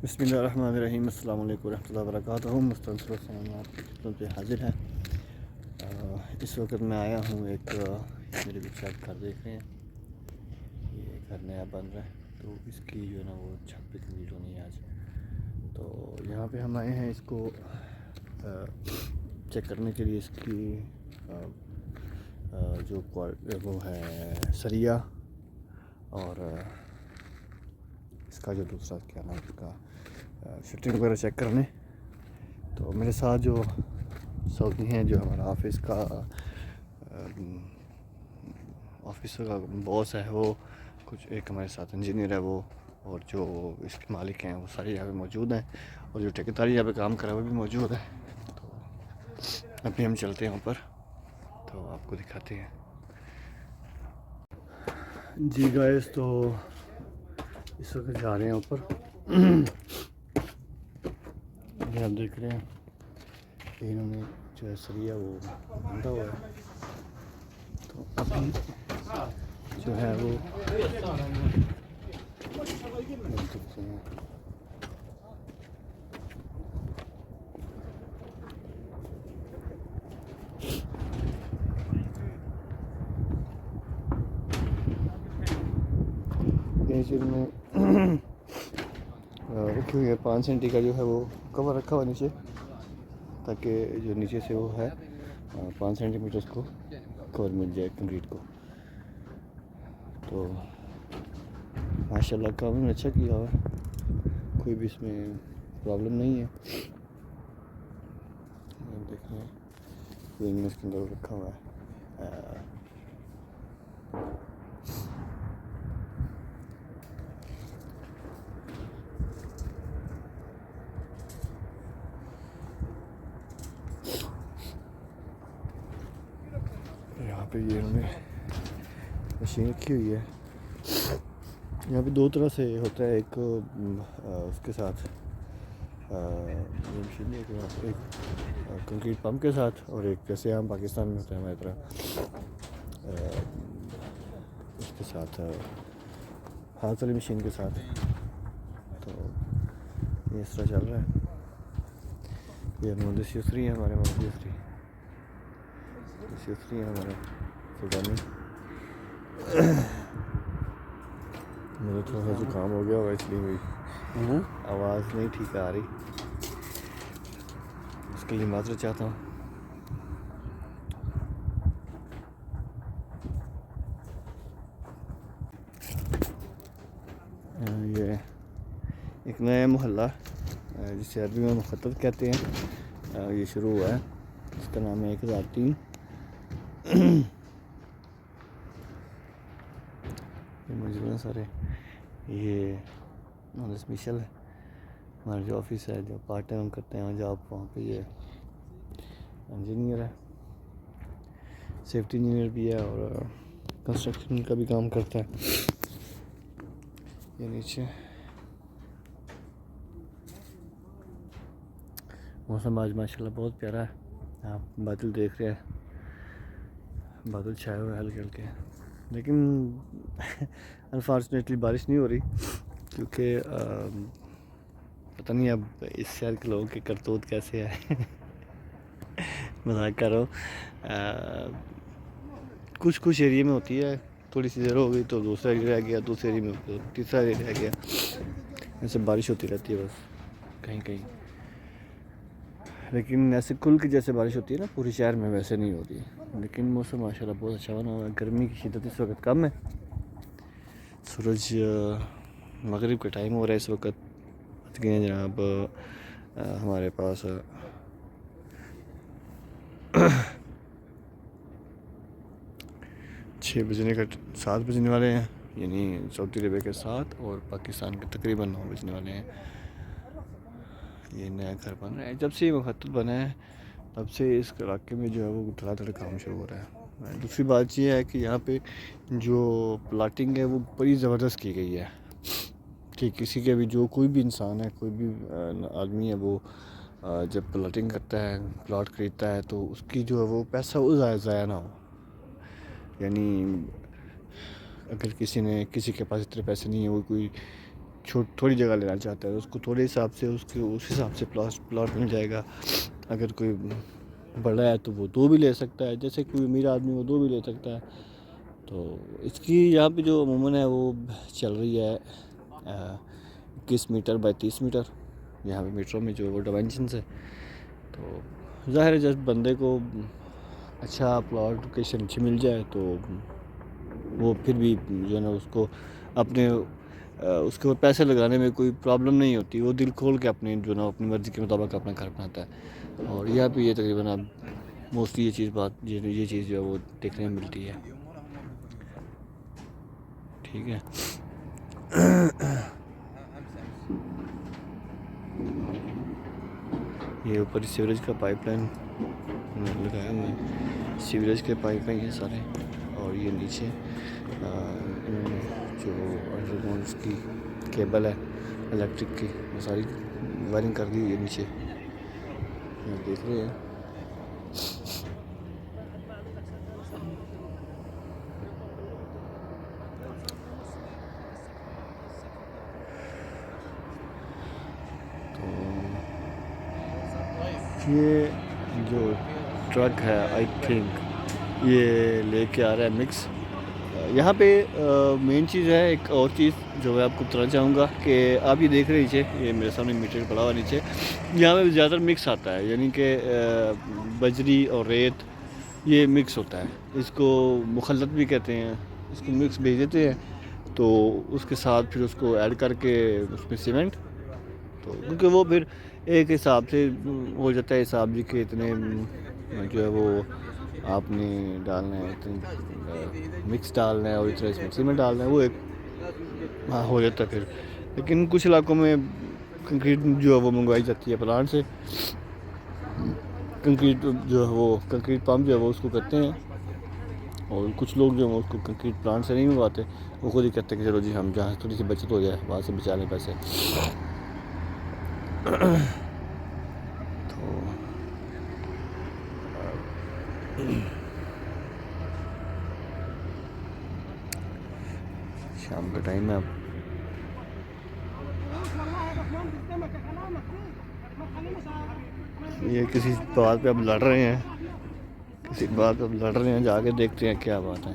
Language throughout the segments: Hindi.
बिस्मिल्लाहिर्रहमानिर्रहीम अस्सलाम वालेकुम रहमतुल्लाहि व बरकातुहू। मुस्तनसर हुसैन आपकी खिदमत में हाजिर है। इस वक्त मैं आया हूँ एक मेरे पीछे आप घर देख रहे हैं, ये घर नया बन रहा है तो इसकी जो है ना वो छत पे कंप्लीट होनी है आज। तो यहाँ पे हम आए हैं इसको चेक करने के लिए, इसकी जो वो है सरिया और इसका जो दूसरा क्या नाम इसका शटरिंग वगैरह चेक करने। तो मेरे साथ जो सऊदी हैं, जो हमारा ऑफिस का बॉस है, वो कुछ एक हमारे साथ इंजीनियर है वो, और जो इसके मालिक हैं वो सारे यहाँ पे मौजूद हैं, और जो ठेकेदार यहाँ पे काम कर रहा है वो भी मौजूद है। तो अभी हम चलते हैं ऊपर, तो आपको दिखाते हैं। जी गाइस, तो इस वक्त जा रहे हैं ऊपर। ये आप देख रहे हैं इन्होंने जो है सरिया वो बांधा हुआ है, तो अभी जो है वो देख सकते हैं। ये चीज़ में रखी हुई है 5 सेंटी का जो है वो कवर रखा हुआ नीचे, ताकि जो नीचे से वो है 5 सेंटीमीटर को कवर मिल जाए कंक्रीट को। तो माशाल्लाह काम अच्छा किया हुआ है, कोई भी इसमें प्रॉब्लम नहीं है। देख रहे हैं विंग इसके अंदर रखा हुआ है। यहाँ पे ये उन्होंने मशीन रखी हुई है। यहाँ पे दो तरह से होता है, एक उसके साथ ये मशीन है, एक कंक्रीट पंप के साथ, और एक जैसे हम पाकिस्तान में होता है हमारी तरह उसके साथ हाथ वाली मशीन के साथ। तो ये इस तरह चल रहा है। ये मुहंदिस यूसरी है हमारे, मुहंदिस यूसरी है हमारे सुडानी। मुझे थोड़ा सा जुकाम हो गया होगा, इसलिए मेरी आवाज़ नहीं ठीक आ रही, उसके लिए माजरत चाहता हूँ। ये एक नया मोहल्ला जिसे अरबी में मुखत्तब कहते हैं, ये शुरू हुआ है, इसका नाम है 1003। ये मौजूद हैं सारे। ये नॉन स्पेशल है, हमारा जो ऑफिस है, जो पार्ट टाइम करते हैं जॉब, वहाँ पे ये इंजीनियर है, सेफ्टी इंजीनियर भी है, और कंस्ट्रक्शन का भी काम करता है। ये नीचे मौसम आज माशाल्लाह बहुत प्यारा है। आप बादल देख रहे हैं, बादल छाए हुए हल्के हल्के, लेकिन अनफॉर्चुनेटली बारिश नहीं हो रही, क्योंकि पता नहीं अब इस शहर के लोगों की करतूत कैसे है। मजाक कर रहा हूँ। कुछ कुछ एरिया में होती है, थोड़ी सी देर हो गई तो दूसरा एरिया रह गया, दूसरे एरिया में तो तीसरा एरिया रह गया, ऐसे बारिश होती रहती है बस कहीं कहीं। लेकिन ऐसे खुल के जैसे बारिश होती है ना पूरे शहर में, वैसे नहीं होती। लेकिन मौसम माशाल्लाह बहुत अच्छा बना हुआ है। गर्मी की शिद्दत इस वक्त कम है, सूरज मगरिब का टाइम हो रहा है इस वक्त। बच गए जनाब हमारे पास 6 बजने का 7 बजने वाले हैं, यानी सऊदी अरबिया के 7 और पाकिस्तान के तकरीबन 9 बजने वाले हैं। ये नया घर बन रहा है, जब से ये मुखत्तब बना है तब से इस इलाके में जो है वो धड़ाधड़ काम शुरू हो रहा है। दूसरी बात ये है कि यहाँ पे जो प्लाटिंग है वो बड़ी ज़बरदस्त की गई है कि किसी के भी, जो कोई भी इंसान है, कोई भी आदमी है, वो जब प्लाटिंग करता है, प्लॉट खरीदता है, तो उसकी जो है वो पैसा वो ज़ाया ना हो। यानी अगर किसी के पास इतने पैसे नहीं है, वो कोई थोड़ी जगह लेना चाहता है उसको थोड़े हिसाब से उसके उस हिसाब से प्लॉट मिल जाएगा। अगर कोई बड़ा है तो वो 2 भी ले सकता है, जैसे कोई अमीर आदमी वो 2 भी ले सकता है। तो इसकी यहाँ पे जो अमूमन है वो चल रही है 21 मीटर बाई 30 मीटर यहाँ पे मीटरों में जो वो डायमेंशन है। तो ज़ाहिर है जब बंदे को अच्छा प्लॉट लोकेशन अच्छी मिल जाए तो वो फिर भी जो है ना उसको अपने उसके ऊपर पैसे लगाने में कोई प्रॉब्लम नहीं होती, वो दिल खोल के अपनी जो ना अपनी मर्ज़ी के मुताबिक अपना घर बनाता है। और यहाँ पे ये तकरीबन अब मोस्टली ये चीज़ जो है वो देखने में मिलती है। ठीक है। ये ऊपर सीवरेज का पाइपलाइन लगाया हुआ है, सीवरेज के पाइप हैं ये सारे। और ये नीचे जो अंडरग्राउंड उसकी केबल है इलेक्ट्रिक की वो सारी वायरिंग कर दी है नीचे, ये देख रहे हैं। ये जो ट्रक है आई थिंक ये लेके आ रहा है मिक्स। यहाँ पे मेन चीज़ है एक और चीज़ जो मैं आपको बताना चाहूँगा कि आप ये देख रहे नीचे, ये मेरे सामने मीटर पड़ा हुआ नीचे, यहाँ पे ज़्यादातर मिक्स आता है, यानी कि बजरी और रेत ये मिक्स होता है। इसको मुखल्लत भी कहते हैं। इसको मिक्स भेज देते हैं तो उसके साथ फिर उसको ऐड करके उसमें सीमेंट, तो क्योंकि वो फिर एक हिसाब से हो जाता है हिसाब जी के इतने जो है वो आपने डालना है, इतने मिक्स डालना है और इतना इसमें सीमेंट डालना है, वो एक हाँ हो जाता है फिर। लेकिन कुछ इलाकों में कंक्रीट जो है वो मंगवाई जाती है प्लांट से, कंक्रीट जो है वो कंक्रीट पम्प जो है वो उसको करते हैं। और कुछ लोग जो है उसको कंक्रीट प्लांट से नहीं मंगवाते, वो खुद ही कहते हैं कि चलो जी हम जहाँ थोड़ी सी बचत हो जाए वहाँ से बचा लें पैसे। तो शाम का टाइम है, अब ये किसी बात पे अब लड़ रहे हैं, किसी बात पे अब लड़ रहे हैं, जाके देखते हैं क्या बात है।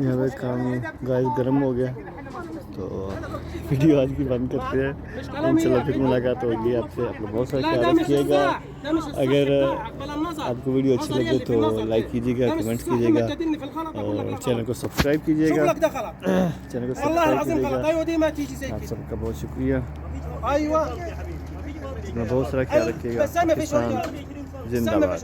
यहाँ पे काम गाइस गर्म हो गया तो वीडियो आज की बंद करते हैं। इंशाल्लाह फिर मुलाकात होगी आपसे। आप लोग बहुत सारा ख्याल रखिएगा। अगर आपको वीडियो अच्छी लगे तो लाइक कीजिएगा, कमेंट्स कीजिएगा और चैनल को सब्सक्राइब कीजिएगा। चैनल को सब्सक्राइब कीजिएगा। आप सबका बहुत शुक्रिया। अपना बहुत सारा ख्याल रखिएगा। पाकिस्तान जिंदाबाद।